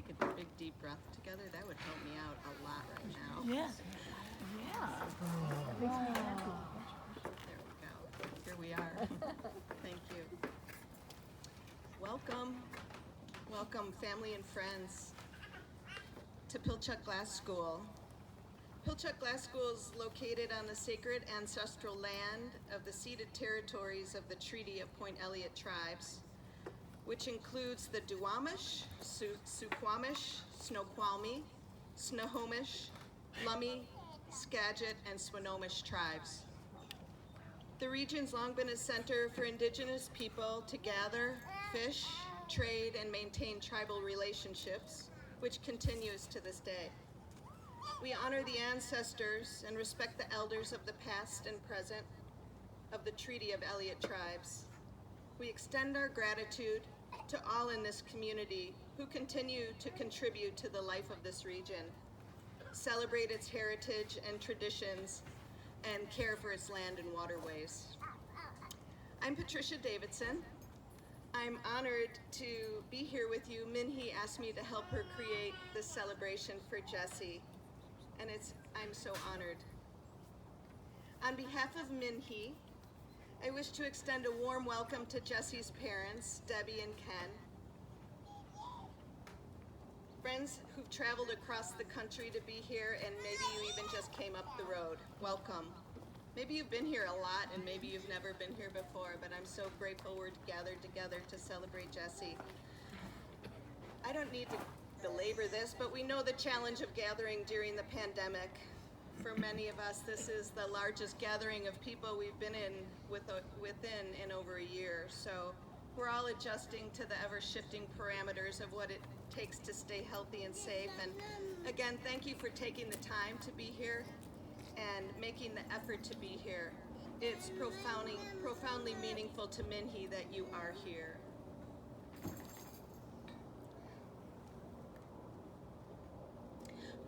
take a big deep breath together? That would help me out a lot right now. Yeah. Yeah. That makes me happy. There we go. Here we are. Thank you. Welcome. Welcome, family and friends, to Pilchuck Glass School. Pilchuck Glass School is located on the sacred ancestral land of the ceded territories of the Treaty of Point Elliott tribes, which includes the Duwamish, Suquamish, Snoqualmie, Snohomish, Lummi, Skagit, and Swinomish tribes. The region's long been a center for indigenous people to gather, fish, trade, and maintain tribal relationships, which continues to this day. We honor the ancestors and respect the elders of the past and present of the Treaty of Elliott tribes. We extend our gratitude to all in this community who continue to contribute to the life of this region, celebrate its heritage and traditions, and care for its land and waterways. I'm Patricia Davidson. I'm honored to be here with you. Minhee asked me to help her create this celebration for Jessie, and I'm so honored. On behalf of Minhee, I wish to extend a warm welcome to Jessie's parents, Debbie and Ken, friends who've traveled across the country to be here, and maybe you even just came up the road. Welcome. Maybe you've been here a lot and maybe you've never been here before, but I'm so grateful we're gathered together to celebrate Jessie. I don't need to belabor this, but we know the challenge of gathering during the pandemic. For many of us, this is the largest gathering of people we've been within in over a year. So we're all adjusting to the ever-shifting parameters of what it takes to stay healthy and safe. And again, thank you for taking the time to be here and making the effort to be here. It's profoundly meaningful to Minhee that you are here.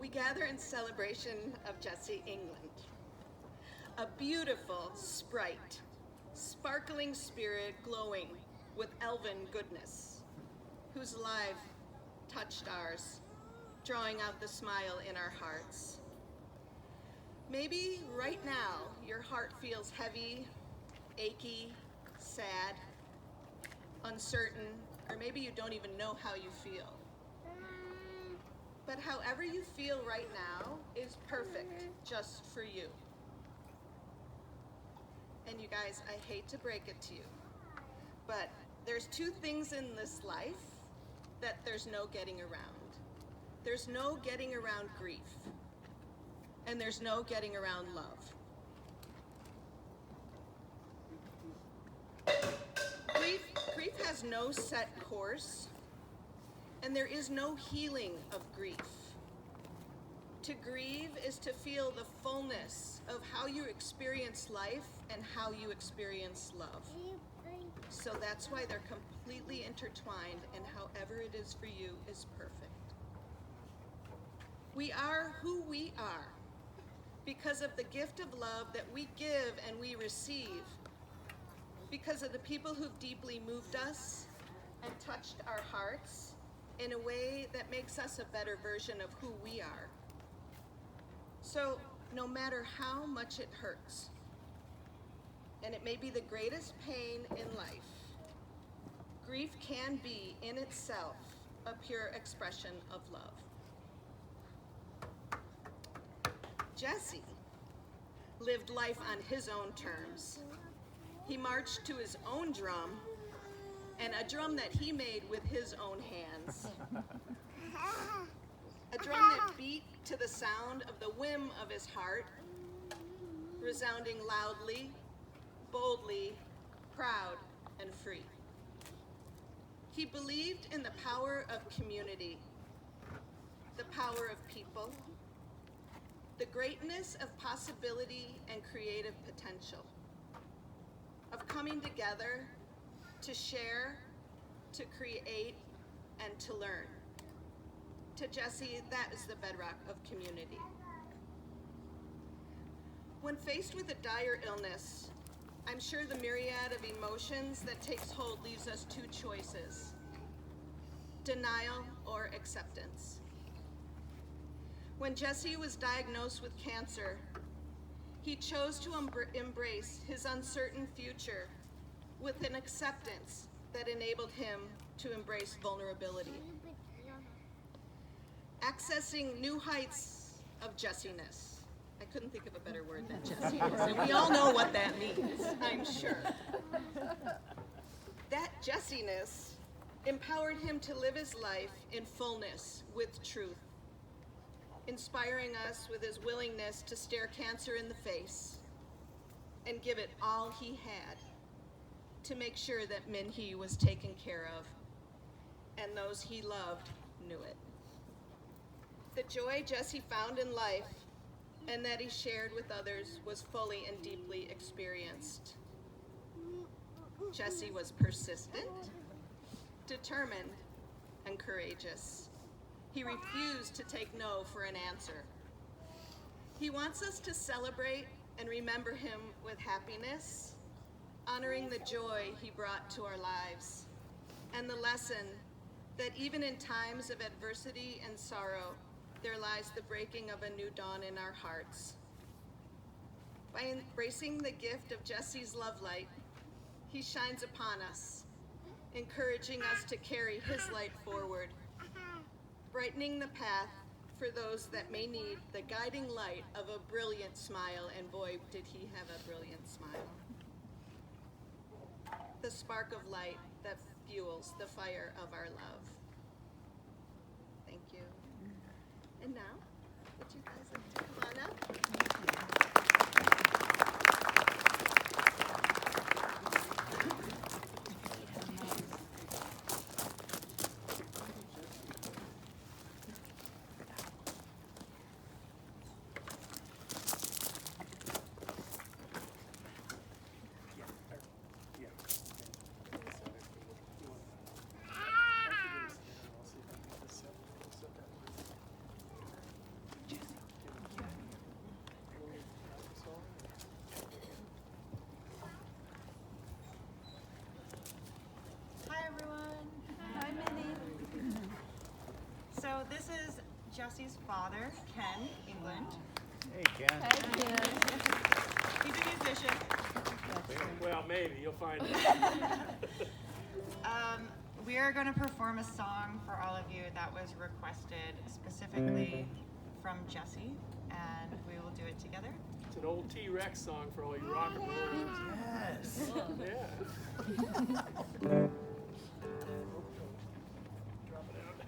We gather in celebration of Jessie England, a beautiful sprite, sparkling spirit glowing with elven goodness, whose life touched ours, drawing out the smile in our hearts. Maybe right now your heart feels heavy, achy, sad, uncertain, or maybe you don't even know how you feel. But however you feel right now is perfect just for you. And you guys, I hate to break it to you, but there's two things in this life that there's no getting around. There's no getting around grief, and there's no getting around love. Grief has no set course, and there is no healing of grief. To grieve is to feel the fullness of how you experience life and how you experience love. So that's why they're completely intertwined, and however it is for you is perfect. We are who we are because of the gift of love that we give and we receive, because of the people who've deeply moved us and touched our hearts in a way that makes us a better version of who we are. So no matter how much it hurts, and it may be the greatest pain in life, grief can be in itself a pure expression of love. Jessie lived life on his own terms. He marched to his own drum, and a drum that he made with his own hands. A drum that beat to the sound of the whim of his heart, resounding loudly, boldly, proud, and free. He believed in the power of community, the power of people, the greatness of possibility and creative potential, of coming together to share, to create, and to learn. To Jessie, that is the bedrock of community. When faced with a dire illness, I'm sure the myriad of emotions that takes hold leaves us two choices. denial, or acceptance. When Jesse was diagnosed with cancer, he chose to embrace his uncertain future with an acceptance that enabled him to embrace vulnerability. Accessing new heights of Jessiness. I couldn't think of a better word than Jessiness, and we all know what that means, I'm sure. That Jessiness empowered him to live his life in fullness with truth, inspiring us with his willingness to stare cancer in the face and give it all he had to make sure that Min-hee was taken care of and those he loved knew it. The joy Jesse found in life and that he shared with others was fully and deeply experienced. Jesse was persistent, determined, and courageous. He refused to take no for an answer. He wants us to celebrate and remember him with happiness, honoring the joy he brought to our lives, and the lesson that even in times of adversity and sorrow, there lies the breaking of a new dawn in our hearts. By embracing the gift of Jesse's love light, he shines upon us, encouraging us to carry his light forward, brightening the path for those that may need the guiding light of a brilliant smile, and boy, did he have a brilliant smile. The spark of light that fuels the fire of our love. Thank you. And now, would you guys like to come on up? So this is Jesse's father, Ken, England. Hey, Ken. He's a musician. Well, maybe. You'll find out. We are going to perform a song for all of you that was requested specifically from Jesse, and we will do it together. It's an old T-Rex song for all you rock and rollers. Yes. Yeah. Drop it out.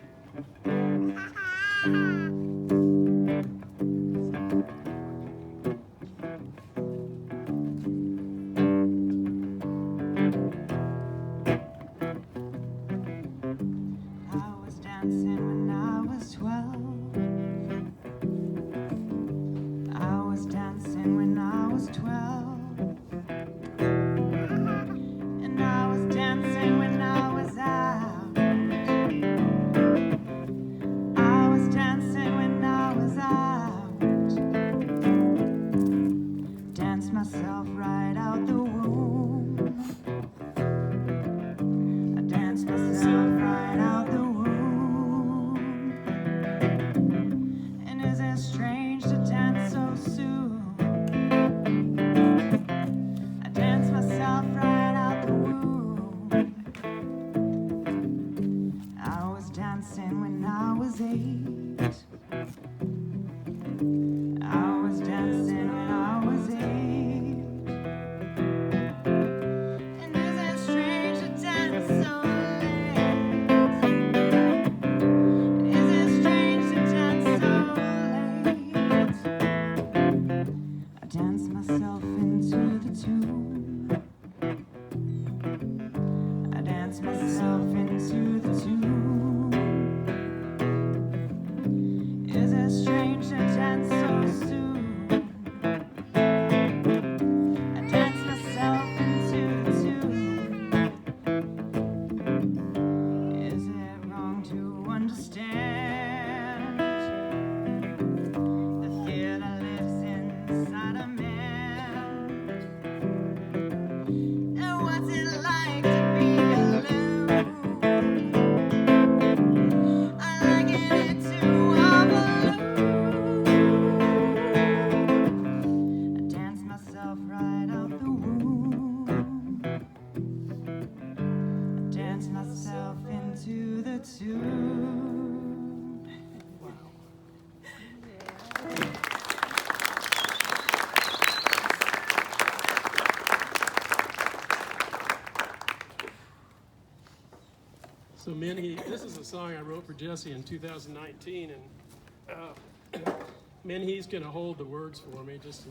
I was dancing when I was 12. I was dancing when I was 12. And I was dancing when I was out. I was dancing when I was out. Danced myself right out the womb. I danced myself right out the womb. And is it strange to dance so soon? I danced myself right out the womb. I was dancing when I was 8. I was dancing when I was 8. And is it strange to dance so late? Is it strange to dance so late? I danced myself into the tune. I danced myself into the tune. Is it strange to dance so soon? I danced myself into the tune. Is it wrong to understand the fear that lives inside a man? right out the womb. I dance myself into the tune. So Minnie, this is a song I wrote for Jesse in 2019, and Minnie's gonna hold the words for me. Just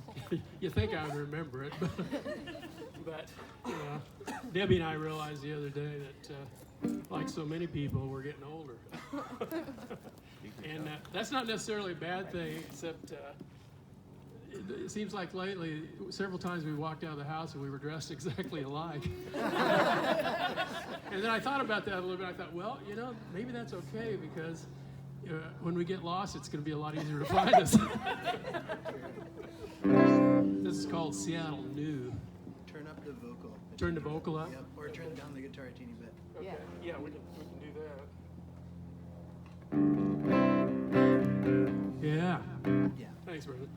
you think I would remember it, but Debbie and I realized the other day that, like so many people, we're getting older, and that's not necessarily a bad thing, except. It seems like lately, several times we walked out of the house and we were dressed exactly alike. And then I thought about that a little bit. I thought, well, maybe that's okay because when we get lost, it's going to be a lot easier to find us. This is called Seattle New. Turn up the vocal. Turn the vocal up? Yep, or turn down the guitar a teeny bit. Okay. Yeah, we can do that. Yeah. Yeah. Thanks, Brendan.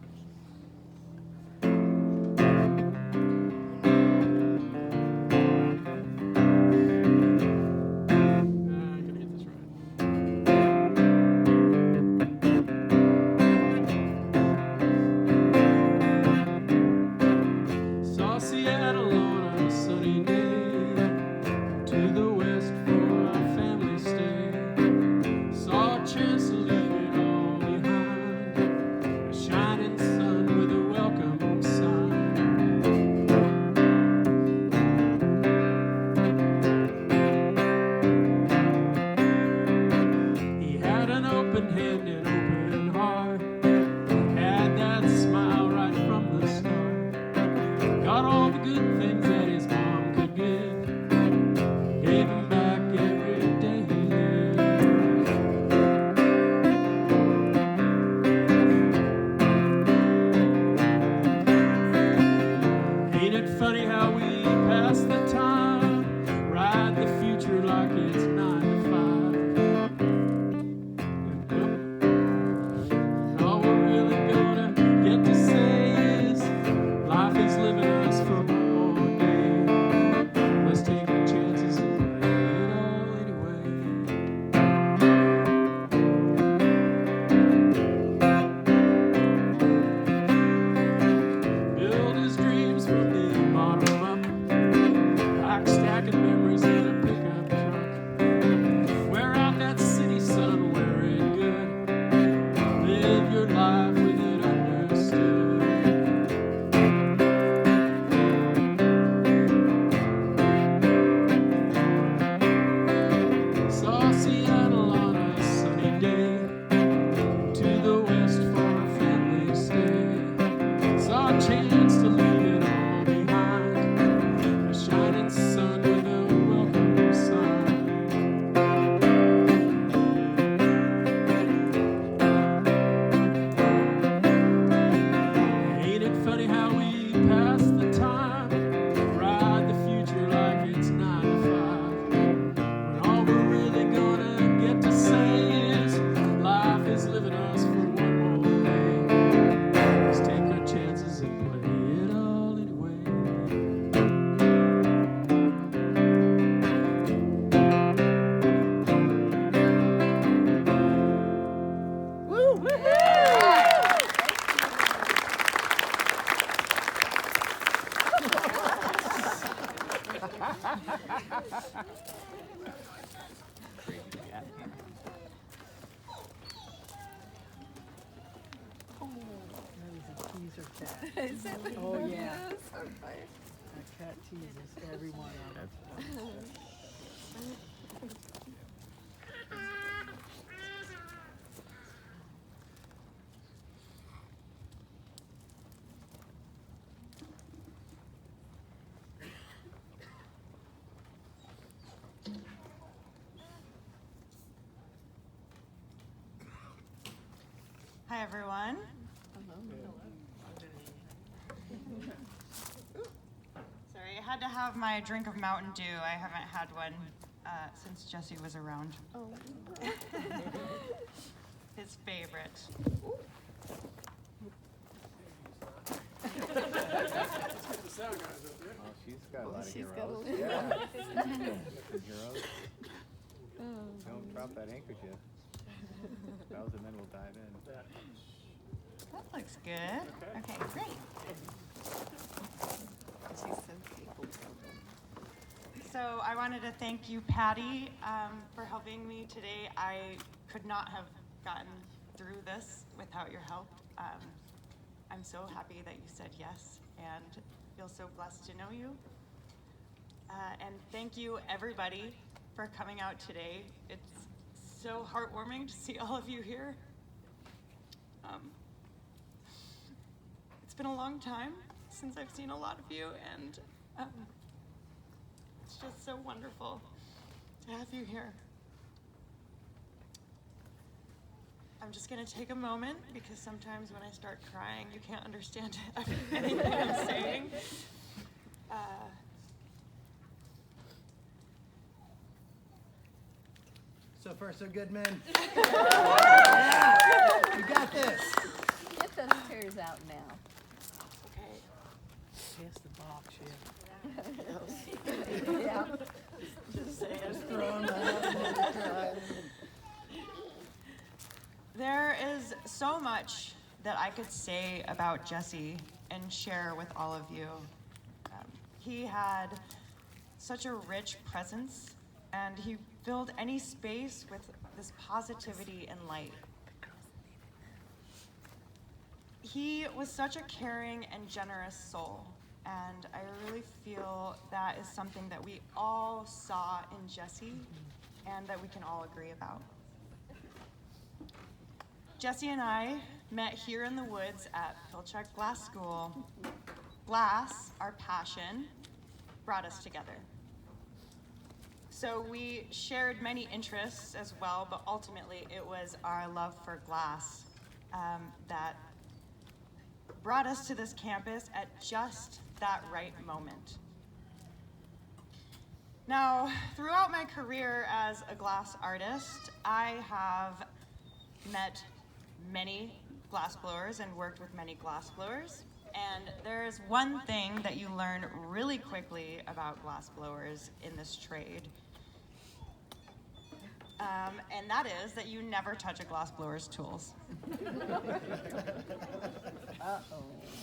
Oh, yeah. That cat teases everyone on it. Hi, everyone. Sorry, I had to have my drink of Mountain Dew. I haven't had one since Jesse was around. Oh. His favorite. got a lot of she's heroes. got a little- Yeah. Some heroes. Don't drop that handkerchief. Bells, and then we'll dive in. That looks good. Okay, great. She's so capable. So I wanted to thank you, Patty, for helping me today. I could not have gotten through this without your help. I'm so happy that you said yes and feel so blessed to know you. And thank you, everybody, for coming out today. It's so heartwarming to see all of you here. It's been a long time since I've seen a lot of you, and it's just so wonderful to have you here. I'm just gonna take a moment because sometimes when I start crying, you can't understand anything I'm saying. So far, so good, men. Yeah. You got this. Get those tears out now. Okay. Pass the box, yeah. Yeah. Just say it. Throw 'em out and then cry. There is so much that I could say about Jesse and share with all of you. He had such a rich presence, and he filled any space with this positivity and light. He was such a caring and generous soul, and I really feel that is something that we all saw in Jesse and that we can all agree about. Jesse and I met here in the woods at Pilchuck Glass School. Glass, our passion, brought us together. So we shared many interests as well, but ultimately it was our love for glass that brought us to this campus at just that right moment. Now, throughout my career as a glass artist, I have met many glassblowers and worked with many glassblowers. And there is one thing that you learn really quickly about glassblowers in this trade. And that is that you never touch a glassblower's tools.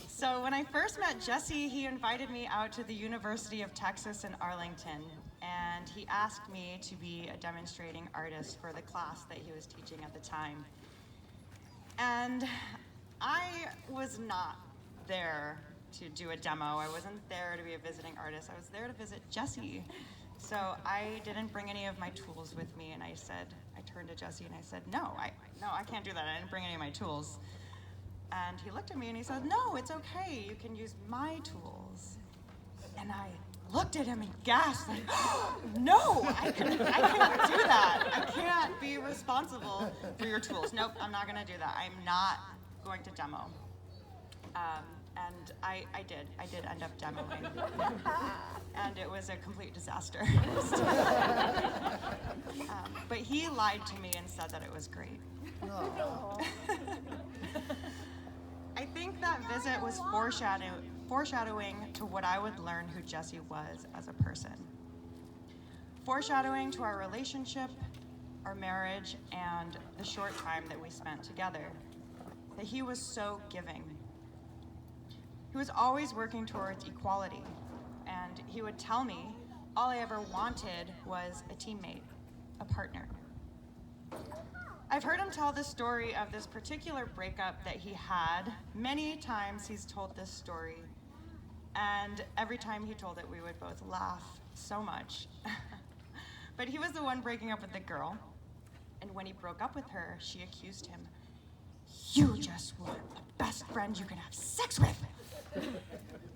So when I first met Jesse, he invited me out to the University of Texas in Arlington, and he asked me to be a demonstrating artist for the class that he was teaching at the time. And I was not there to do a demo. I wasn't there to be a visiting artist. I was there to visit Jesse. So I didn't bring any of my tools with me, and I turned to Jesse and I said, no, I can't do that. I didn't bring any of my tools. And he looked at me and he said, no, it's okay. You can use my tools. And I looked at him and gasped, like, oh, no, I can't do that. I can't be responsible for your tools. Nope, I'm not gonna do that. I'm not going to demo. And I did end up demoing. And it was a complete disaster. But he lied to me and said that it was great. I think that visit was foreshadowing to what I would learn who Jesse was as a person. Foreshadowing to our relationship, our marriage, and the short time that we spent together. That he was so giving. He was always working towards equality, and he would tell me all I ever wanted was a teammate, a partner. I've heard him tell the story of this particular breakup that he had. Many times he's told this story, and every time he told it, we would both laugh so much. But he was the one breaking up with the girl, and when he broke up with her, she accused him, "You just want a best friend you can have sex with."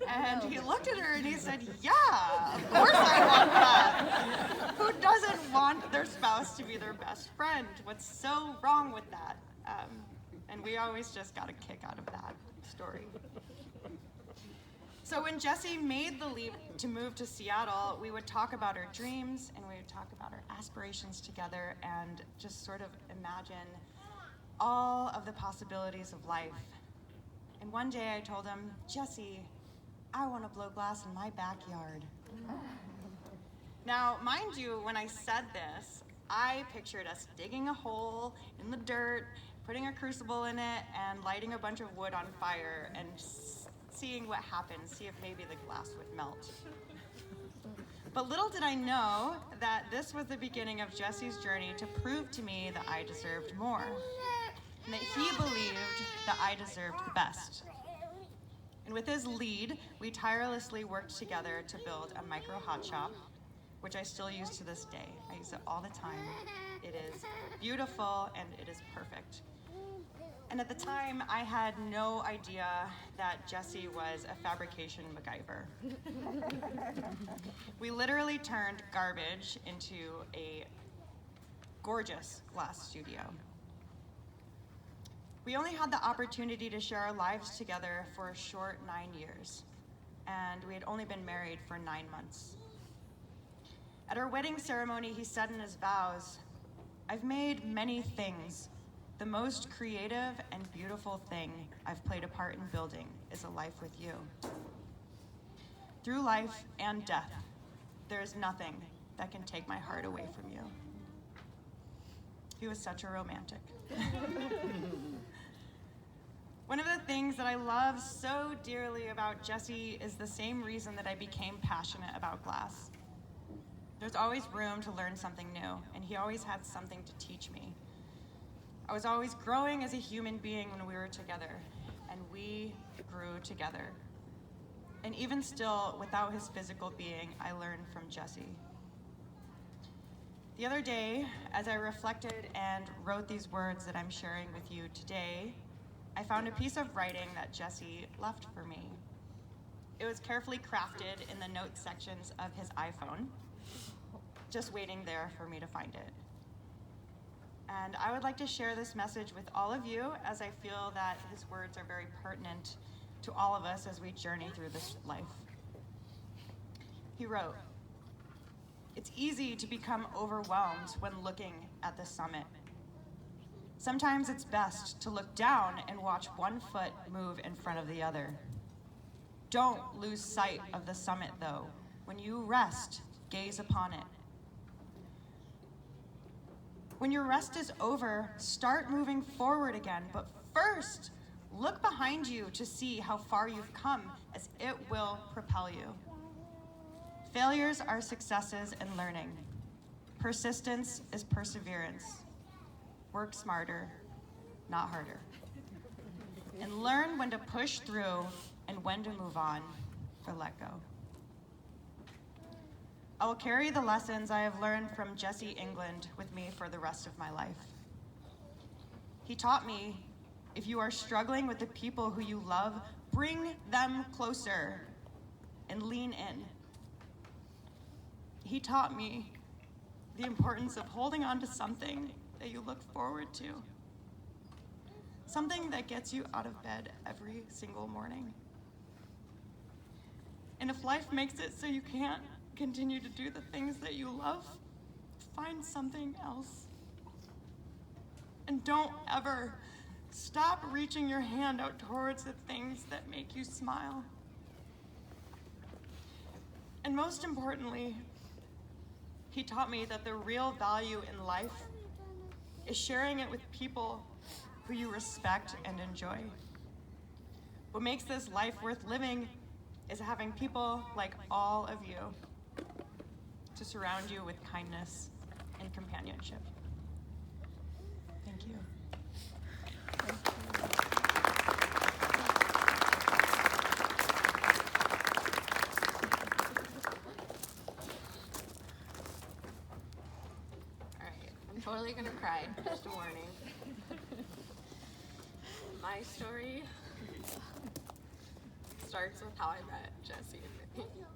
And he looked at her and he said, yeah, of course I want that. Who doesn't want their spouse to be their best friend? What's so wrong with that? And we always just got a kick out of that story. So when Jesse made the leap to move to Seattle, we would talk about our dreams and we would talk about our aspirations together and just sort of imagine all of the possibilities of life. And one day I told him, Jesse, I want to blow glass in my backyard. Now, mind you, when I said this, I pictured us digging a hole in the dirt, putting a crucible in it, and lighting a bunch of wood on fire and seeing what happens, see if maybe the glass would melt. But little did I know that this was the beginning of Jesse's journey to prove to me that I deserved more, and that he believed that I deserved the best. And with his lead, we tirelessly worked together to build a micro hot shop, which I still use to this day. I use it all the time. It is beautiful and it is perfect. And at the time, I had no idea that Jesse was a fabrication MacGyver. We literally turned garbage into a gorgeous glass studio. We only had the opportunity to share our lives together for a short 9 years, and we had only been married for 9 months. At our wedding ceremony, he said in his vows, "I've made many things. The most creative and beautiful thing I've played a part in building is a life with you. Through life and death, there is nothing that can take my heart away from you." He was such a romantic. One of the things that I love so dearly about Jesse is the same reason that I became passionate about glass. There's always room to learn something new, and he always had something to teach me. I was always growing as a human being when we were together, and we grew together. And even still, without his physical being, I learned from Jesse. The other day, as I reflected and wrote these words that I'm sharing with you today, I found a piece of writing that Jesse left for me. It was carefully crafted in the notes sections of his iPhone, just waiting there for me to find it. And I would like to share this message with all of you, as I feel that his words are very pertinent to all of us as we journey through this life. He wrote, "It's easy to become overwhelmed when looking at the summit. Sometimes it's best to look down and watch one foot move in front of the other. Don't lose sight of the summit, though. When you rest, gaze upon it. When your rest is over, start moving forward again, but first, look behind you to see how far you've come, as it will propel you. Failures are successes in learning. Persistence is perseverance. Work smarter, not harder. And learn when to push through and when to move on or let go." I will carry the lessons I have learned from Jesse England with me for the rest of my life. He taught me, if you are struggling with the people who you love, bring them closer and lean in. He taught me the importance of holding on to something that you look forward to. Something that gets you out of bed every single morning. And if life makes it so you can't continue to do the things that you love, find something else. And don't ever stop reaching your hand out towards the things that make you smile. And most importantly, he taught me that the real value in life is sharing it with people who you respect and enjoy. What makes this life worth living is having people like all of you to surround you with kindness and companionship. Thank you. All right, I'm totally gonna cry, just a warning. My story starts with how I met Jesse and Whitney.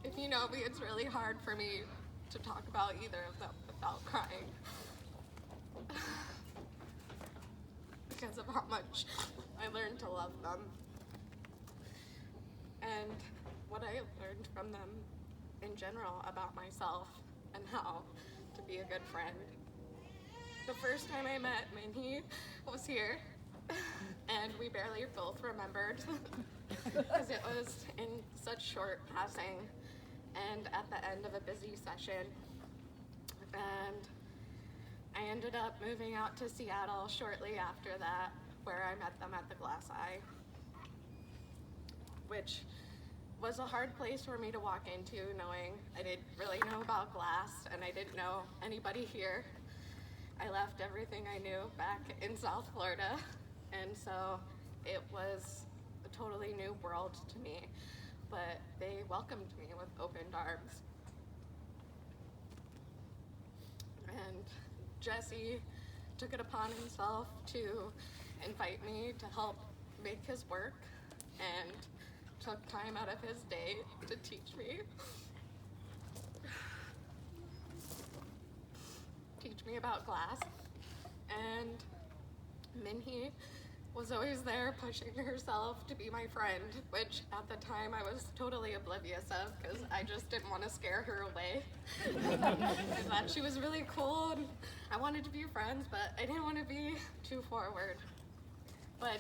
If you know me, it's really hard for me to talk about either of them without crying. Because of how much I learned to love them. And what I have learned from them in general about myself and how to be a good friend. The first time I met Minnie was here and we barely both remembered because it was in such short passing and at the end of a busy session. And I ended up moving out to Seattle shortly after that, where I met them at the Glass Eye, which was a hard place for me to walk into, knowing I didn't really know about glass and I didn't know anybody here. I left everything I knew back in South Florida, and so it was a totally new world to me, but they welcomed me with open arms. And Jesse took it upon himself to invite me to help make his work, and took time out of his day to teach me about glass. And Minhee was always there pushing herself to be my friend, which at the time I was totally oblivious of because I just didn't want to scare her away. I thought she was really cool and I wanted to be friends, but I didn't want to be too forward. But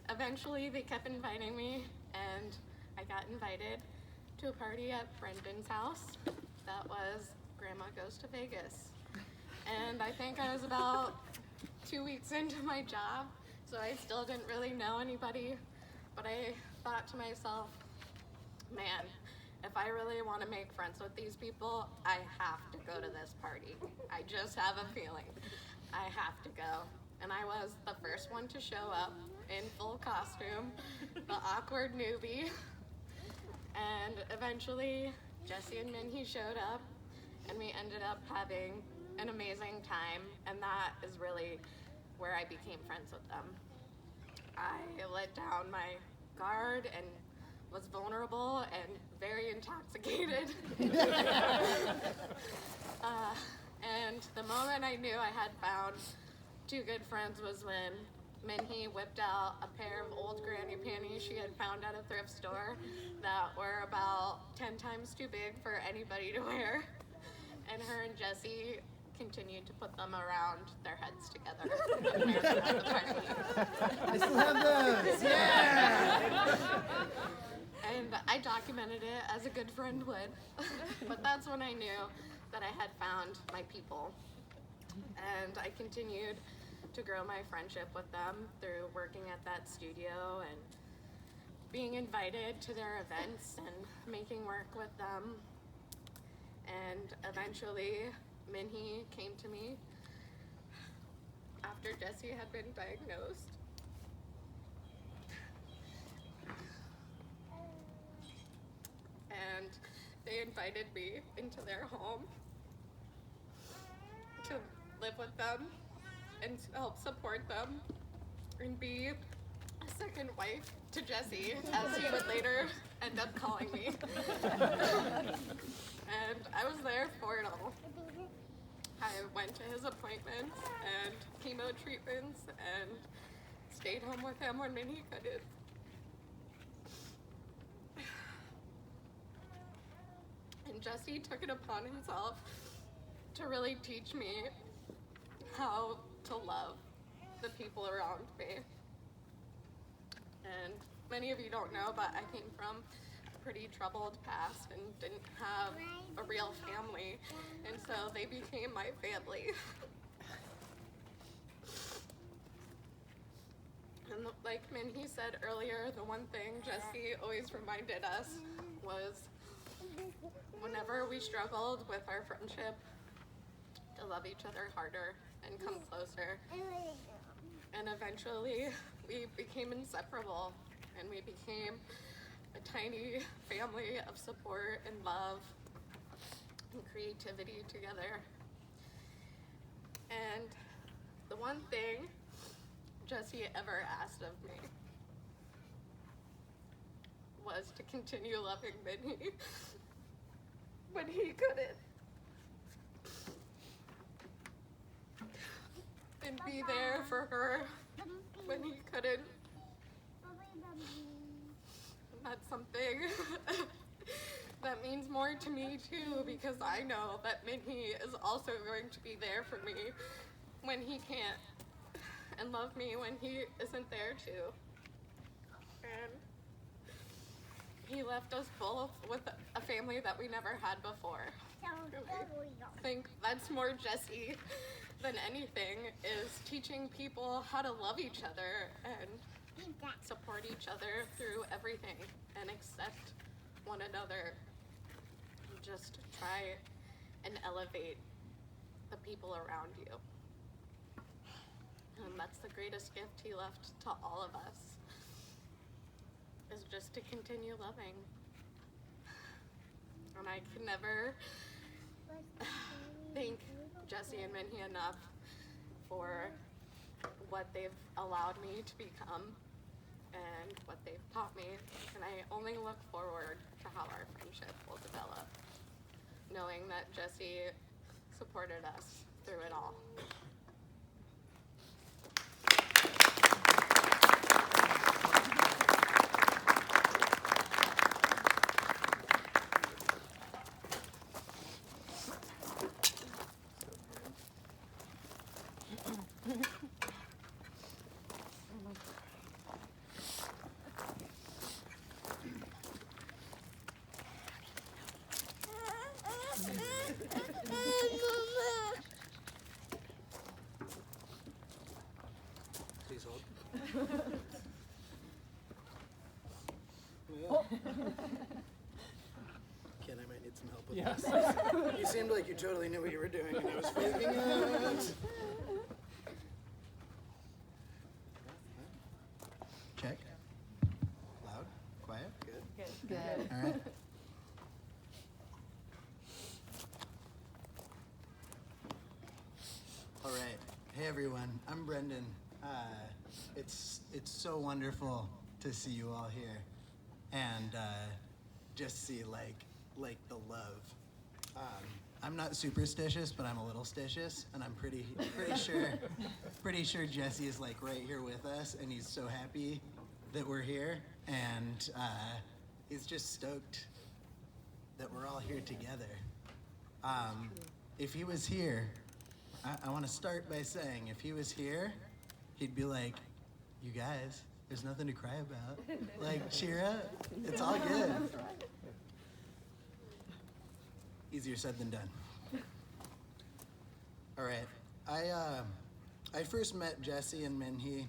eventually they kept inviting me, and I got invited to a party at Brendan's house that was Grandma Goes to Vegas. And I think I was about 2 weeks into my job, so I still didn't really know anybody, but I thought to myself, man, if I really want to make friends with these people, I have to go to this party. I just have a feeling I have to go. And I was the first one to show up in full costume, the awkward newbie. And eventually, Jesse and Minhee showed up, and we ended up having an amazing time, and that is really where I became friends with them. I let down my guard and was vulnerable and very intoxicated. And the moment I knew I had found two good friends was when Minhee whipped out a pair of old granny panties she had found at a thrift store that were about 10 times too big for anybody to wear. And her and Jesse continued to put them around their heads together and wear them at the party. I still have those. Yeah. And I documented it as a good friend would. But that's when I knew that I had found my people. And I continued to grow my friendship with them through working at that studio and being invited to their events and making work with them. And eventually, Minhee came to me after Jesse had been diagnosed. And they invited me into their home to live with them and to help support them and be a second wife to Jesse, as he would later end up calling me. And I was there for it all. I went to his appointments and chemo treatments and stayed home with him when Minhee couldn't. And Jesse took it upon himself to really teach me how to love the people around me. And many of you don't know, but I came from a pretty troubled past and didn't have a real family, and so they became my family. And like Minhee said earlier, the one thing Jesse always reminded us was whenever we struggled with our friendship, to love each other harder and come closer. And eventually we became inseparable, and we became a tiny family of support and love and creativity together. And the one thing Jesse ever asked of me was to continue loving Minhee when he couldn't. And be there for her when he couldn't. And that's something that means more to me too, because I know that Minhee is also going to be there for me when he can't. and love me when he isn't there too. And he left us both with a family that we never had before. I think that's more Jesse than anything, is teaching people how to love each other and support each other through everything and accept one another. Just try and elevate the people around you. And that's the greatest gift he left to all of us, is just to continue loving. And I can never thank Jesse and Minhee enough for what they've allowed me to become and what they've taught me. And I only look forward to how our friendship will develop, knowing that Jesse supported us through it all. Please hold. Ken, I might need some help with Yes. this. You seemed like you totally knew what you were doing, and I was freaking out. Check. Loud. Quiet. Good. Good. All right. All right. Hey everyone, I'm Brendan. It's so wonderful to see you all here, and just see like the love. I'm not superstitious, but I'm a little stitious, and I'm pretty sure Jesse is like right here with us, and he's so happy that we're here, and he's just stoked that we're all here together. If he was here, I want to start by saying, if he was here, he'd be like, you guys, there's nothing to cry about. Like, cheer up. It's all good. Easier said than done. All right. I first met Jesse and Minhee,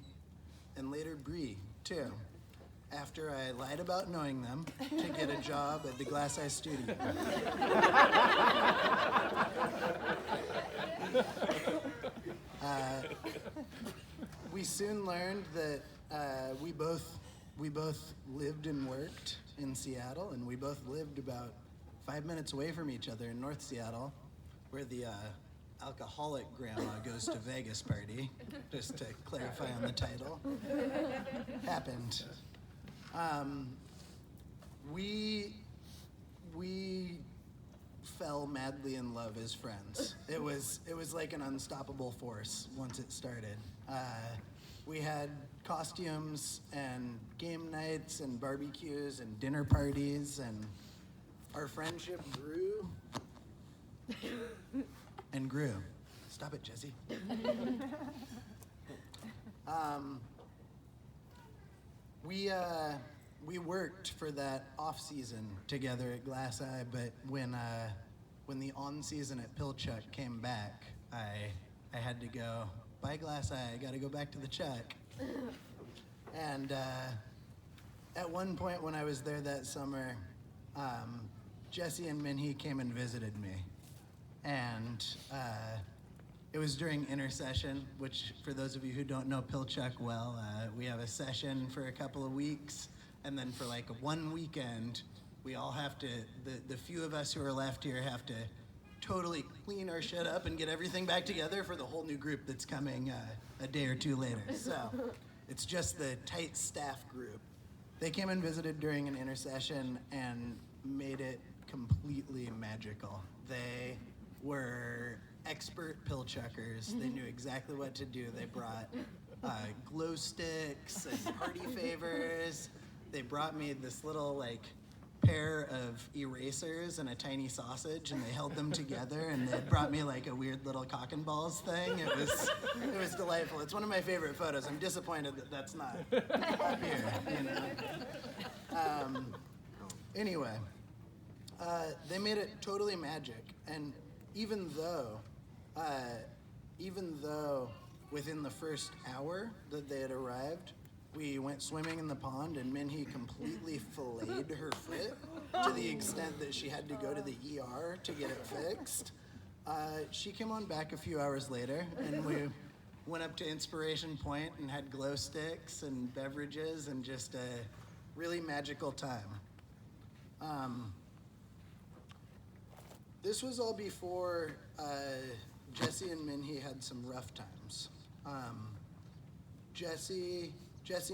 and later Bree, too, after I lied about knowing them to get a job at the Glass Eye Studio. We soon learned that we both lived and worked in Seattle, and we both lived about 5 minutes away from each other in North Seattle, where the alcoholic grandma goes to Vegas party, just to clarify on the title, happened. We fell madly in love as friends. It was like an unstoppable force once it started. We had costumes and game nights and barbecues and dinner parties, and our friendship grew and grew. Stop it, Jesse. We worked for that off season together at Glass Eye, but when the on season at Pilchuck came back, I had to go, bye Glass Eye, I gotta go back to the Chuck. And at one point when I was there that summer, Jesse and Minhee came and visited me. And it was during Intersession, which for those of you who don't know Pilchuck well, we have a session for a couple of weeks, and then for like one weekend, we all have to, the few of us who are left here have to totally clean our shit up and get everything back together for the whole new group that's coming a day or two later. So it's just the tight staff group. They came and visited during an Intersession and made it completely magical. They were expert Pilchuckers. They knew exactly what to do. They brought glow sticks and party favors. They brought me this little like pair of erasers and a tiny sausage, and they held them together, and they brought me like a weird little cock and balls thing. It was delightful. It's one of my favorite photos. I'm disappointed that that's not up here, you know. Anyway, they made it totally magic, and even though within the first hour that they had arrived, we went swimming in the pond, and Minhee completely filleted her foot to the extent that she had to go to the ER to get it fixed. She came on back a few hours later, and we went up to Inspiration Point and had glow sticks and beverages and just a really magical time. This was all before Jesse and Minhee had some rough times. Jesse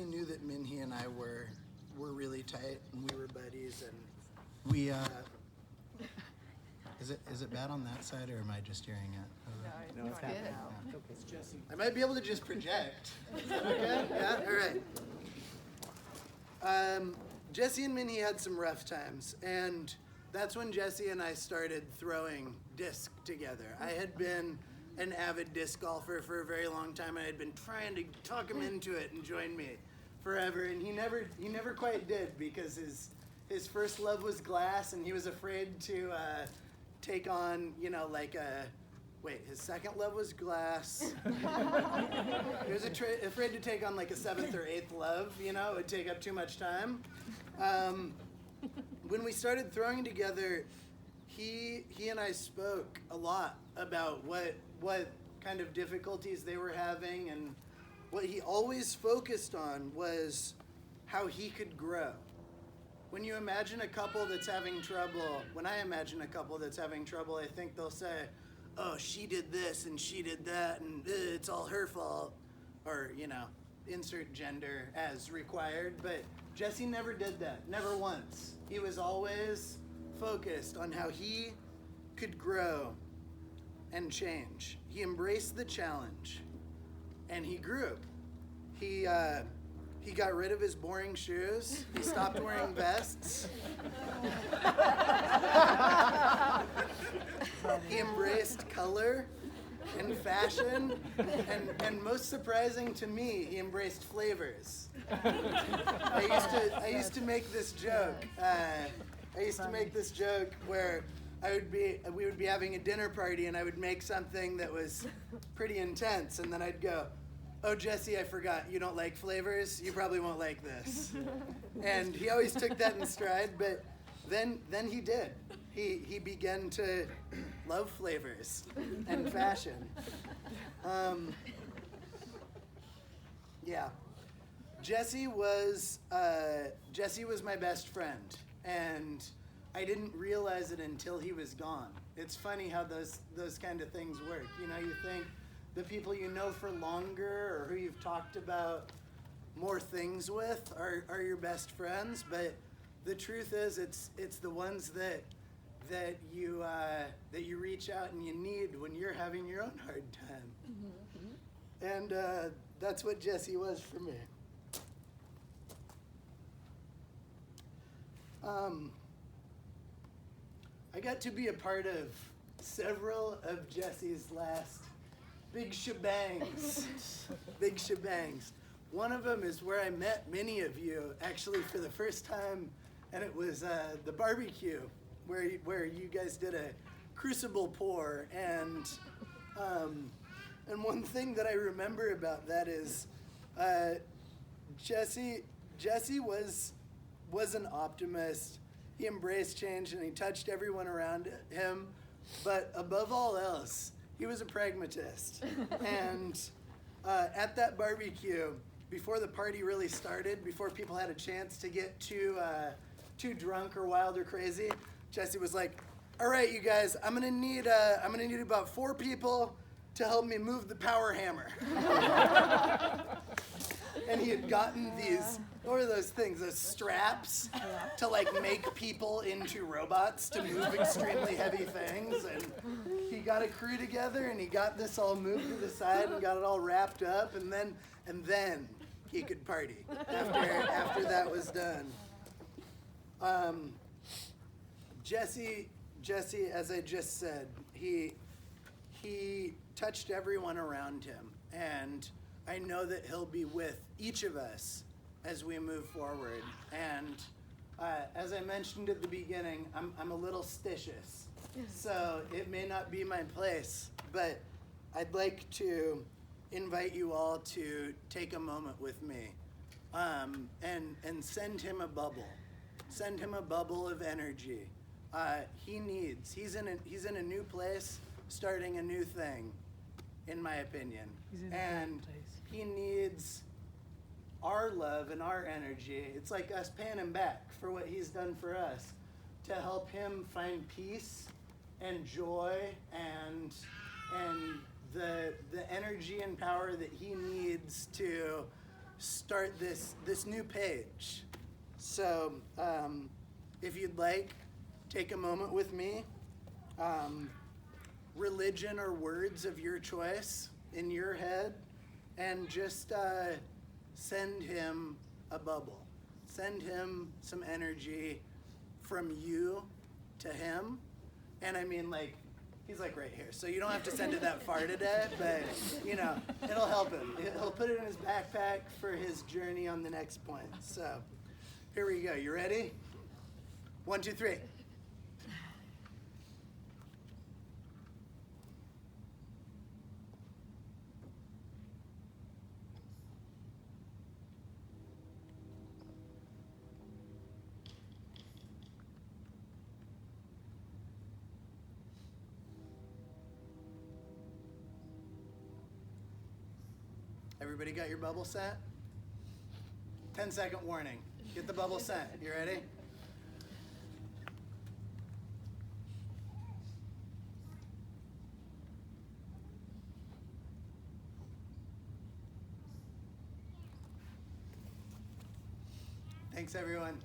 knew that Minhee and I were really tight, and we were buddies, and we is it bad on that side, or am I just hearing it? No, it's happening. It's Jesse. I might be able to just project. Is that okay? Yeah? All right. Jesse and Minhee had some rough times, and that's when Jesse and I started throwing disc together. I had been an avid disc golfer for a very long time, and I had been trying to talk him into it and join me forever, and he never quite did, because his first love was glass, and he was afraid to take on, his second love was glass. He was afraid to take on like a seventh or eighth love, it would take up too much time. When we started throwing together, he and I spoke a lot about what kind of difficulties they were having, and what he always focused on was how he could grow. When you imagine a couple that's having trouble, when I imagine a couple that's having trouble, I think they'll say, oh, she did this and she did that, and it's all her fault, or, insert gender as required. But Jesse never did that, never once. He was always focused on how he could grow and change. He embraced the challenge, and he grew. He got rid of his boring shoes. He stopped wearing vests. He embraced color and fashion, and most surprising to me, he embraced flavors. I used to make this joke. Where we would be having a dinner party, and I would make something that was pretty intense, and then I'd go, oh, Jesse, I forgot, you don't like flavors? You probably won't like this. And he always took that in stride, but then he did. He began to love flavors and fashion. Yeah. Jesse was my best friend, and I didn't realize it until he was gone. It's funny how those kind of things work. You think the people you know for longer, or who you've talked about more things with, are your best friends, but the truth is it's the ones that you reach out and you need when you're having your own hard time. And that's what Jesse was for me. I got to be a part of several of Jesse's last big shebangs. Big shebangs. One of them is where I met many of you, actually for the first time, and it was the barbecue, where you guys did a crucible pour, and one thing that I remember about that is Jesse was an optimist. He embraced change, and he touched everyone around him, but above all else, he was a pragmatist. And at that barbecue, before the party really started, before people had a chance to get too drunk or wild or crazy, Jesse was like, all right, you guys, I'm gonna need about 4 people to help me move the power hammer. And he had gotten these, what were those things, those straps to make people into robots to move extremely heavy things. And he got a crew together, and he got this all moved to the side and got it all wrapped up, and then he could party after that was done. Jesse, as I just said, he touched everyone around him, and I know that he'll be with each of us as we move forward. And as I mentioned at the beginning, I'm a little stitious, so it may not be my place, but I'd like to invite you all to take a moment with me and send him a bubble. Send him a bubble of energy. He's in a new place, starting a new thing, in my opinion. He's in a And great place. he needs our love and our energy. It's like us paying him back for what he's done for us, to help him find peace and joy and the energy and power that he needs to start this new page. So if you'd like, take a moment with me. Religion or words of your choice in your head, and just send him a bubble. Send him some energy from you to him. And I mean, like, he's like right here, so you don't have to send it that far today, but you know, it'll help him. He'll put it in his backpack for his journey on the next point. So here we go. You ready? 1, 2, 3. Everybody got your bubble set? 10-second warning. Get the bubble set. You ready? Thanks, everyone.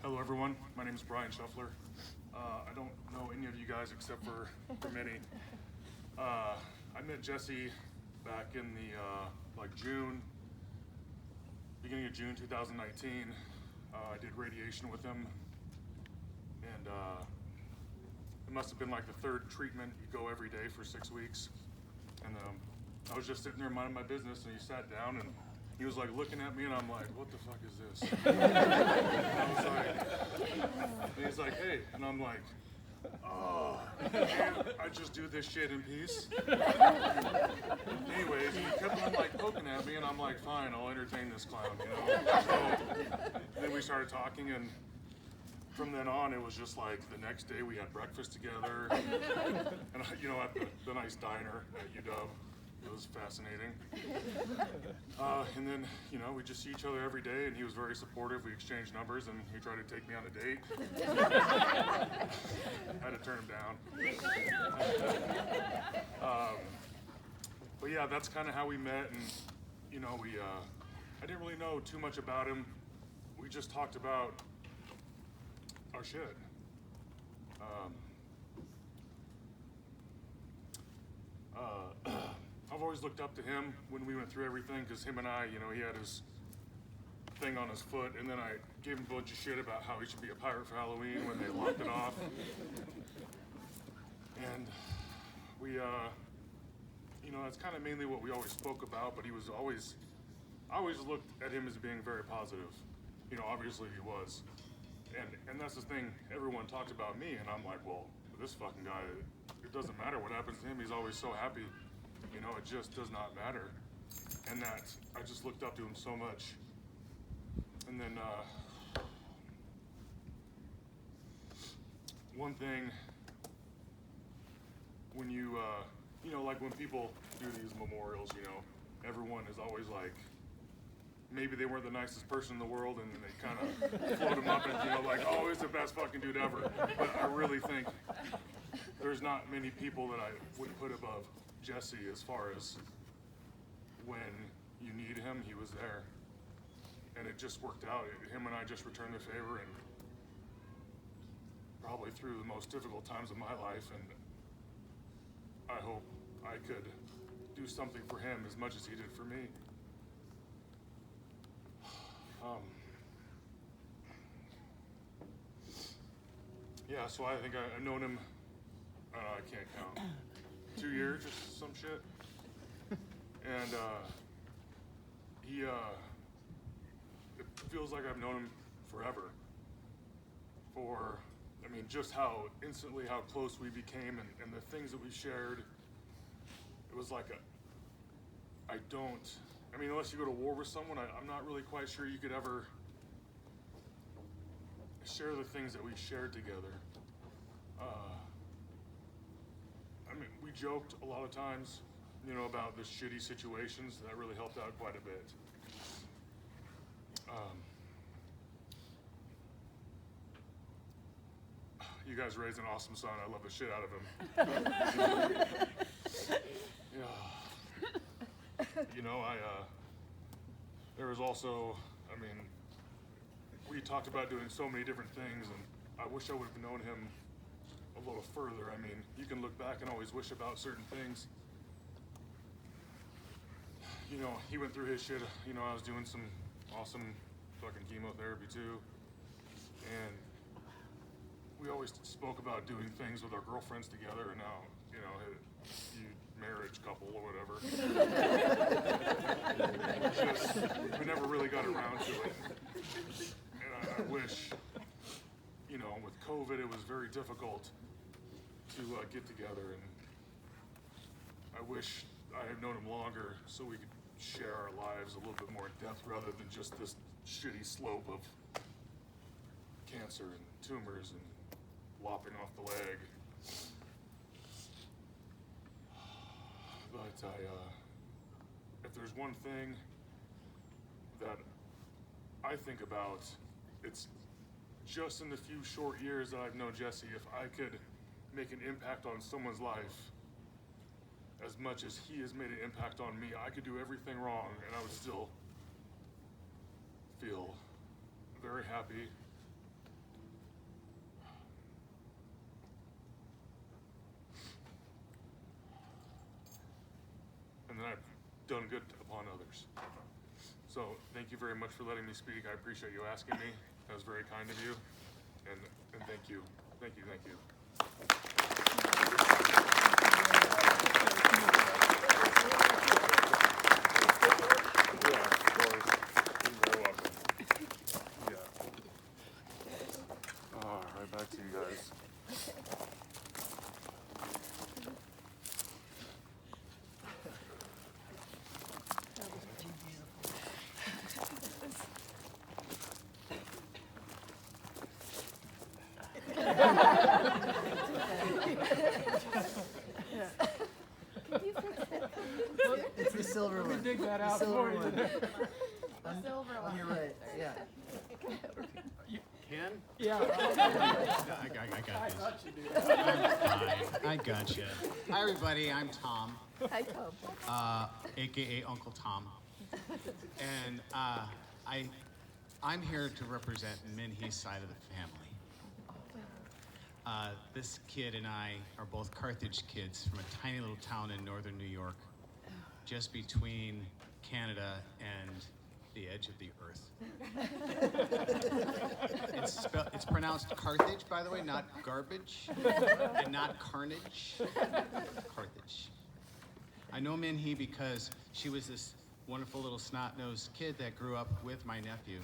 Hello everyone, my name is Brian Shuffler. I don't know any of you guys except for Minnie. I met Jesse back in the beginning of June 2019. I did radiation with him, and it must have been like the third treatment. You go every day for 6 weeks, and I was just sitting there minding my business, and he sat down and he was like looking at me, and I'm like, what the fuck is this? And I was like, and he's like, hey, and I'm like, oh, can't I just do this shit in peace? Anyways, he kept on like poking at me, and I'm like, fine, I'll entertain this clown, you know? So then we started talking, and from then on, it was just like the next day we had breakfast together, and you know, at the nice diner at UW. It was fascinating. And then, you know, we just see each other every day, and he was very supportive. We exchanged numbers, and he tried to take me on a date. I had to turn him down. But yeah, that's kind of how we met, and, you know, I didn't really know too much about him. We just talked about our shit. I've always looked up to him when we went through everything, because him and I, you know, he had his thing on his foot, and then I gave him a bunch of shit about how he should be a pirate for Halloween when they locked it off. And we, you know, that's kind of mainly what we always spoke about, but he was always, I always looked at him as being very positive. You know, obviously he was. And that's the thing, everyone talked about me, and I'm like, well, this fucking guy, it doesn't matter what happens to him, he's always so happy. You know, it just does not matter. And that, I just looked up to him so much. And then, one thing, when you know, like when people do these memorials, you know, everyone is always like, maybe they weren't the nicest person in the world, and then they kind of float him up and, you know, like, oh, he's the best fucking dude ever. But I really think there's not many people that I would put above Jesse as far as when you need him. him, he was there. And it just worked out. Him and I just returned the favor, and probably through the most difficult times of my life, and I hope I could do something for him as much as he did for me. Yeah, so I think I've known him, I can't count, 2 years or some shit. And it feels like I've known him forever. I mean, just how close we became, and the things that we shared. It was like I mean, unless you go to war with someone, I'm not really quite sure you could ever share the things that we shared together. I mean, we joked a lot of times, you know, about the shitty situations. That really helped out quite a bit. You guys raised an awesome son. I love the shit out of him. Yeah. You know, there was also, I mean, we talked about doing so many different things, and I wish I would have known him a little further. I mean, you can look back and always wish about certain things. You know, he went through his shit. You know, I was doing some awesome fucking chemotherapy too. And we always spoke about doing things with our girlfriends together, and now, you know, marriage couple or whatever. We never really got around to it. And I wish, you know, with COVID, it was very difficult to get together, and I wish I had known him longer so we could share our lives a little bit more in depth rather than just this shitty slope of cancer and tumors and lopping off the leg. But if there's one thing that I think about, it's just in the few short years that I've known Jesse, if I could make an impact on someone's life as much as he has made an impact on me, I could do everything wrong and I would still feel very happy. And then I've done good upon others. So thank you very much for letting me speak. I appreciate you asking me. That was very kind of you. And thank you. Thank you, thank you. Yeah, of course. You're very welcome. Yeah. Right back to you guys. It's the silver one. Dig that out Silver for you. one. Silver On your right. Yeah. Ken? Yeah. I got this. I got you. Hi, everybody. I'm Tom, Hi, Tom. aka Uncle Tom, and I'm here to represent Minhe's side of the family. This kid and I are both Carthage kids from a tiny little town in northern New York, just between Canada and the edge of the earth. It's pronounced Carthage, by the way, not garbage, and not carnage. Carthage. I know Minhee because she was this wonderful little snot-nosed kid that grew up with my nephew,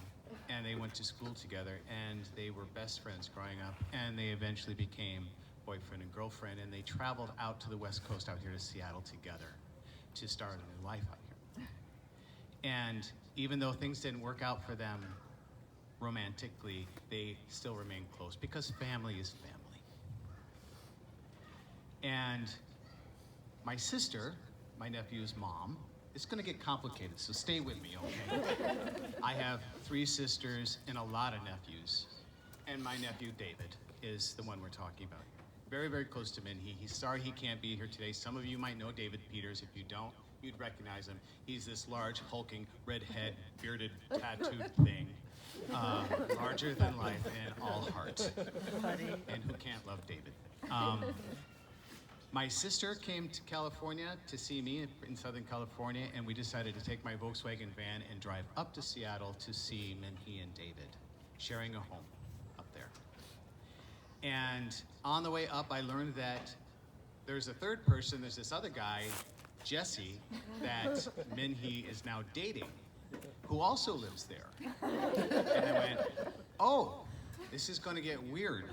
and they went to school together, and they were best friends growing up, and they eventually became boyfriend and girlfriend, and they traveled out to the West Coast out here to Seattle together to start a new life out here. And even though things didn't work out for them romantically, they still remain close because family is family. And my sister, my nephew's mom, it's gonna get complicated, so stay with me, okay? I have 3 sisters and a lot of nephews, and my nephew David is the one we're talking about here. Very, very close to Minhee. He's sorry he can't be here today. Some of you might know David Peters. If you don't, you'd recognize him. He's this large, hulking, redhead, bearded, tattooed thing. Larger than life and all heart. And who can't love David? My sister came to California to see me in Southern California, and we decided to take my Volkswagen van and drive up to Seattle to see Minhee and David, sharing a home up there. And on the way up, I learned that there's a third person, there's this other guy, Jesse, that Minhee is now dating, who also lives there. And I went, oh, this is gonna get weird.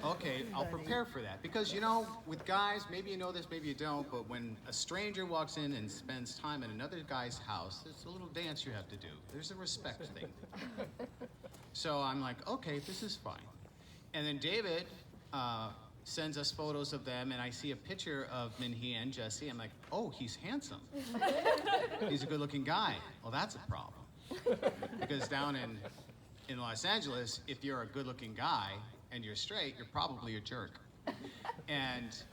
Okay, I'll prepare for that. Because, you know, with guys, maybe you know this, maybe you don't, but when a stranger walks in and spends time in another guy's house, there's a little dance you have to do. There's a respect thing. So I'm like, okay, this is fine. And then David sends us photos of them, and I see a picture of Minhee and Jesse. I'm like, oh, he's handsome. He's a good-looking guy. Well, that's a problem. Because down in Los Angeles, if you're a good-looking guy and you're straight, you're probably a jerk. And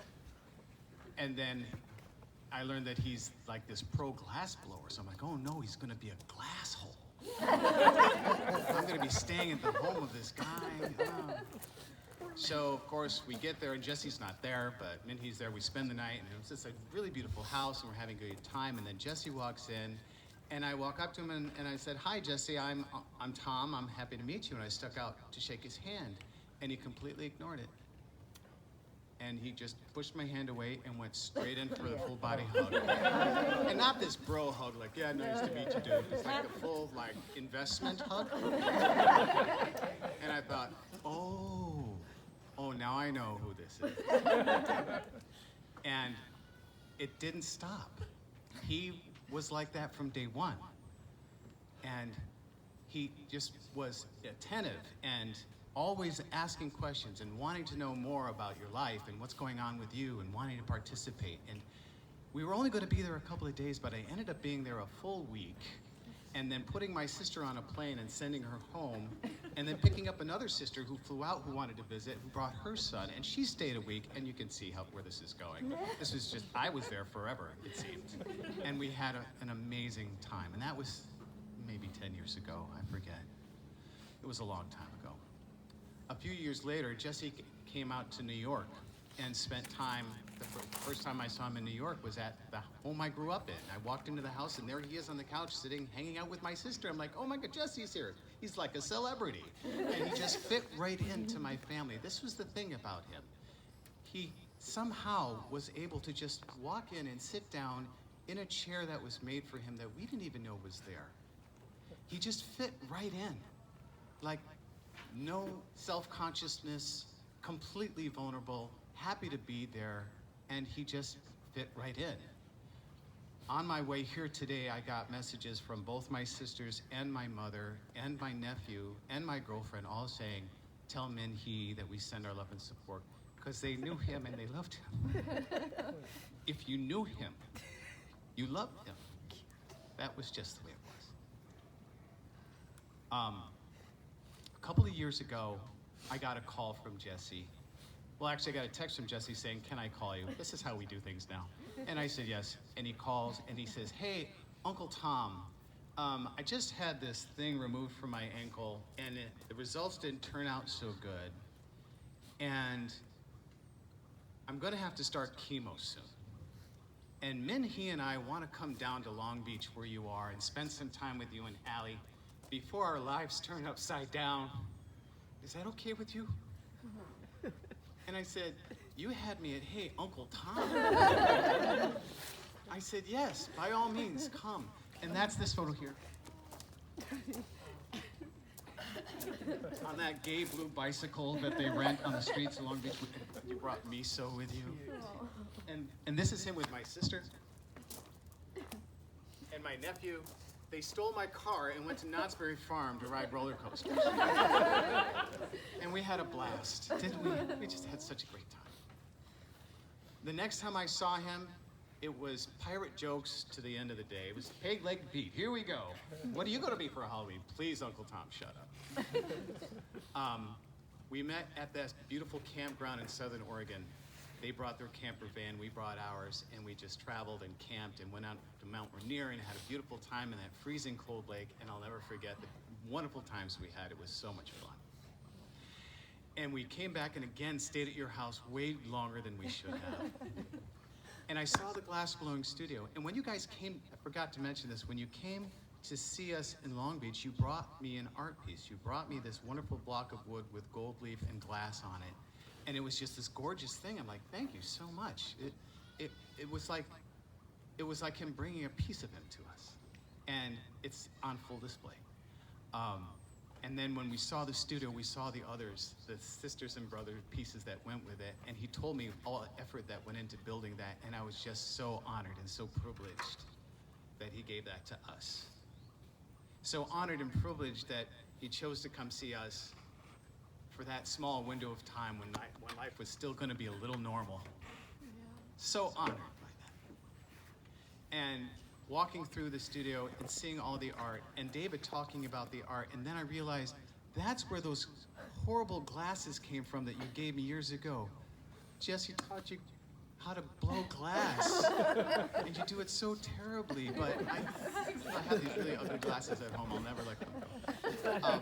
then I learned that he's like this pro glass blower. So I'm like, oh no, he's gonna be a glass hole. I'm gonna be staying at the home of this guy. Oh. So of course we get there and Jesse's not there, but Minhee's there. We spend the night, and it was just a really beautiful house, and we're having a good time. And then Jesse walks in, and I walk up to him and I said, hi Jesse, I'm Tom, I'm happy to meet you. And I stuck out to shake his hand, and he completely ignored it. And he just pushed my hand away and went straight in for the full body hug. And not this bro hug, like, yeah, nice to meet you, dude. It's like the full, like, investment hug. And I thought, oh, now I know who this is. And it didn't stop. He was like that from day one. And he just was attentive and always asking questions and wanting to know more about your life and what's going on with you and wanting to participate. And we were only going to be there a couple of days, but I ended up being there a full week, and then putting my sister on a plane and sending her home, and then picking up another sister who flew out who wanted to visit, who brought her son, and she stayed a week, and you can see where this is going. This was just, I was there forever, it seemed. And we had an amazing time, and that was maybe 10 years ago, I forget. It was a long time ago. A few years later, Jesse came out to New York and spent time. The first time I saw him in New York was at the home I grew up in. I walked into the house, and there he is on the couch sitting, hanging out with my sister. I'm like, oh my God, Jesse's here. He's like a celebrity. And he just fit right into my family. This was the thing about him. He somehow was able to just walk in and sit down in a chair that was made for him that we didn't even know was there. He just fit right in. Like, no self-consciousness, completely vulnerable, happy to be there, and he just fit right in. On my way here today, I got messages from both my sisters and my mother and my nephew and my girlfriend all saying, tell Minhee that we send our love and support, because they knew him and they loved him. If you knew him, you loved him. That was just the way it was. A couple of years ago, I got a call from Jesse. Well, actually, I got a text from Jesse saying, can I call you? This is how we do things now. And I said, yes. And he calls and he says, hey, Uncle Tom, I just had this thing removed from my ankle, and the results didn't turn out so good. And I'm gonna have to start chemo soon. And Minhee and I want to come down to Long Beach where you are and spend some time with you and Allie before our lives turn upside down. Is that okay with you? And I said, you had me at, hey, Uncle Tom. I said, yes, by all means, come. And that's this photo here. On that gay blue bicycle that they rent on the streets of Long Beach. You brought miso with you. And this is him with my sister and my nephew. They stole my car and went to Knott's Berry Farm to ride roller coasters. And we had a blast, didn't we? We just had such a great time. The next time I saw him, it was pirate jokes to the end of the day. It was Peg Leg Pete, here we go. What are you gonna be for Halloween? Please, Uncle Tom, shut up. We met at that beautiful campground in Southern Oregon. they brought their camper van, we brought ours, and we just traveled and camped and went out to Mount Rainier and had a beautiful time in that freezing cold lake, and I'll never forget the wonderful times we had. It was so much fun. And we came back and again stayed at your house way longer than we should have. And I saw the glass blowing studio. And when you guys came, I forgot to mention this, when you came to see us in Long Beach, you brought me an art piece. You brought me this wonderful block of wood with gold leaf and glass on it. And it was just this gorgeous thing. I'm like, thank you so much. It was like him bringing a piece of him to us. And it's on full display. And then when we saw the studio, we saw the others, the sisters and brother pieces that went with it. And he told me all the effort that went into building that. And I was just so honored and so privileged that he gave that to us. So honored and privileged that he chose to come see us for that small window of time when life was still going to be a little normal. So honored by that. And walking through the studio and seeing all the art, and David talking about the art, and then I realized that's where those horrible glasses came from that you gave me years ago. Jesse taught you how to blow glass, and you do it so terribly, but I have these really ugly glasses at home. I'll never let them go.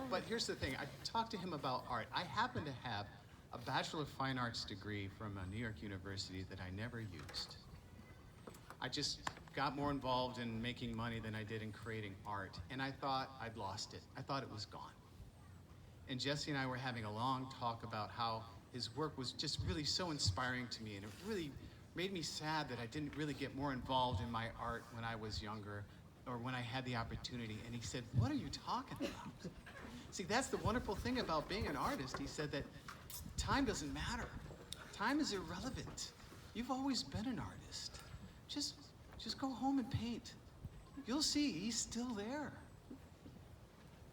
But here's the thing. I talked to him about art. I happen to have a Bachelor of Fine Arts degree from New York University that I never used. I just got more involved in making money than I did in creating art, and I thought I'd lost it. I thought it was gone. And Jesse and I were having a long talk about how his work was just really so inspiring to me, and it really made me sad that I didn't really get more involved in my art when I was younger or when I had the opportunity. And he said, "What are you talking about?" See, that's the wonderful thing about being an artist. He said that time doesn't matter. Time is irrelevant. You've always been an artist. Just go home and paint. You'll see, he's still there.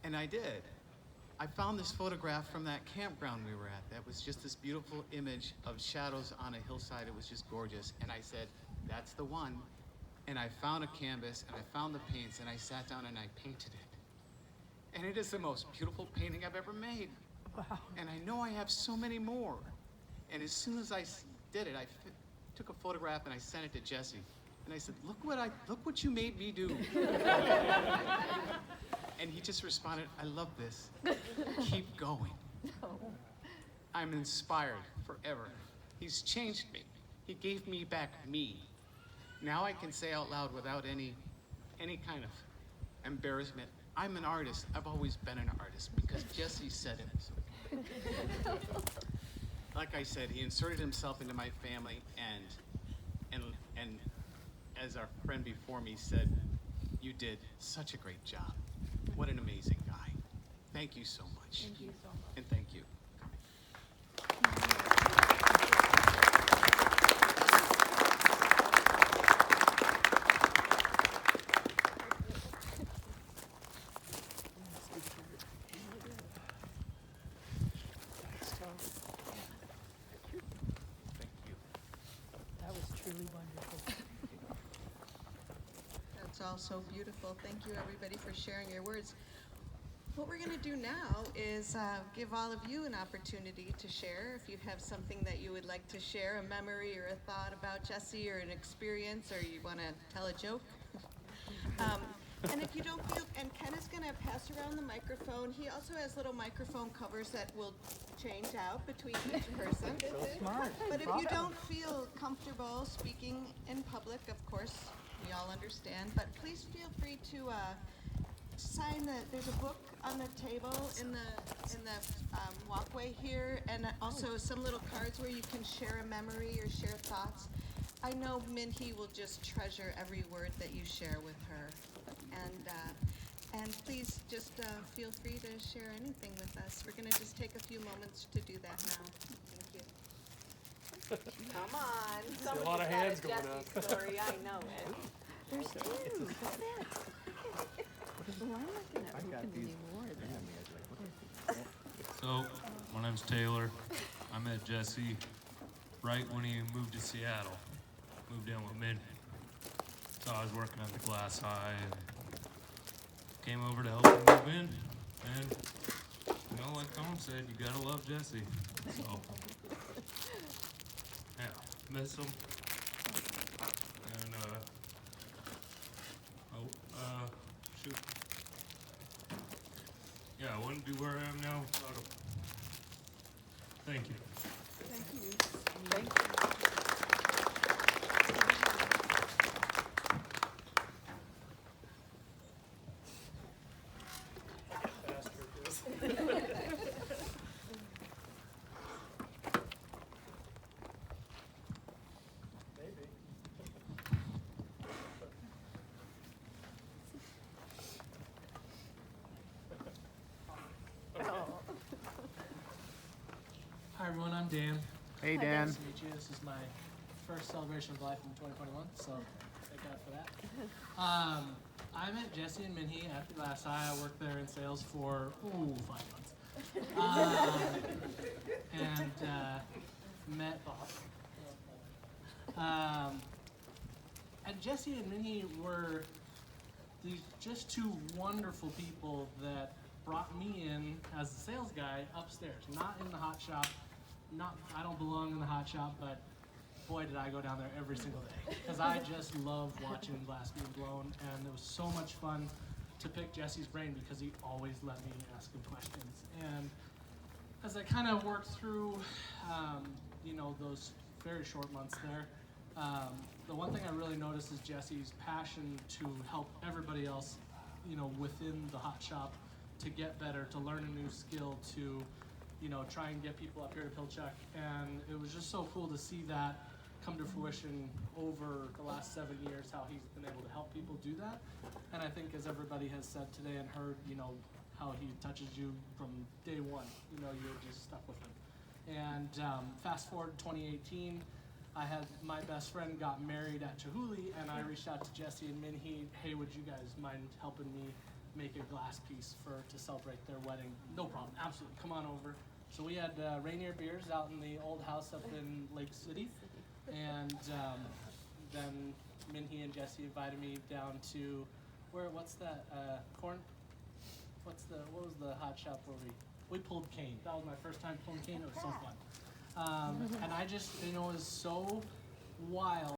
And I did. I found this photograph from that campground we were at that was just this beautiful image of shadows on a hillside. It was just gorgeous. And I said, that's the one. And I found a canvas and I found the paints and I sat down and I painted it. And it is the most beautiful painting I've ever made. Wow. And I know I have so many more. And as soon as I did it, I took a photograph and I sent it to Jesse. And I said, look what you made me do. And he just responded, I love this. Keep going. No. I'm inspired forever. He's changed me. He gave me back me. Now I can say out loud without any kind of embarrassment, I'm an artist. I've always been an artist because Jesse said it. Like I said, he inserted himself into my family, and as our friend before me said, you did such a great job. What an amazing guy. Thank you so much. Thank you so much. And thank you. That was truly wonderful. That's all so beautiful. Thank you, everybody, for sharing your words. What we're going to do now is give all of you an opportunity to share. If you have something that you would like to share, a memory or a thought about Jesse or an experience, or you want to tell a joke. And if you don't feel, and Ken is going to pass around the microphone. He also has little microphone covers that will change out between each person. So smart. But if you don't feel comfortable speaking in public, of course, we all understand, but please feel free to sign there's a book on the table in the walkway here, and also some little cards where you can share a memory or share thoughts. I know Minhee will just treasure every word that you share with her, and please just feel free to share anything with us. We're going to just take a few moments to do that now. Thank you. Come on. See a lot of hands going up. Story. I know it. There's two. What's that? Well, I'm not going to open any more then. So, my name's Taylor. I met Jesse right when he moved to Seattle. Moved in with Minhee. So I was working at the Glass Eye and came over to help him move in. And, you know, like Tom said, you gotta love Jesse. So, miss them. And, shoot. Yeah, I wouldn't be where I am now without them. Thank you. Thank you. Hi everyone, I'm Dan. Hey, Dan. Nice to meet you. This is my first celebration of life in 2021, so thank God for that. I met Jesse and Minhee at the Glass Eye. I worked there in sales for 5 months, and met Bob. And Jesse and Minhee were these just two wonderful people that brought me in as the sales guy upstairs, not in the hot shop. I don't belong in the hot shop, but boy did I go down there every single day, because I just love watching glass being blown, and it was so much fun to pick Jesse's brain because he always let me ask him questions. And as I kind of worked through, those very short months there, the one thing I really noticed is Jesse's passion to help everybody else, within the hot shop to get better, to learn a new skill, to try and get people up here to Pilchuck. And it was just so cool to see that come to fruition over the last 7 years, how he's been able to help people do that. And I think, as everybody has said today and heard, how he touches you from day one, you're just stuck with him. And fast forward to 2018, I had my best friend got married at Chihuly, and I reached out to Jesse and Minhee, hey, would you guys mind helping me make a glass piece to celebrate their wedding? No problem, absolutely, come on over. So we had Rainier Beers out in the old house up in Lake City, and then Minhee and Jesse invited me down to what's that corn? What was the hot shop where we pulled cane? That was my first time pulling cane. It was so fun, and I just it was so wild.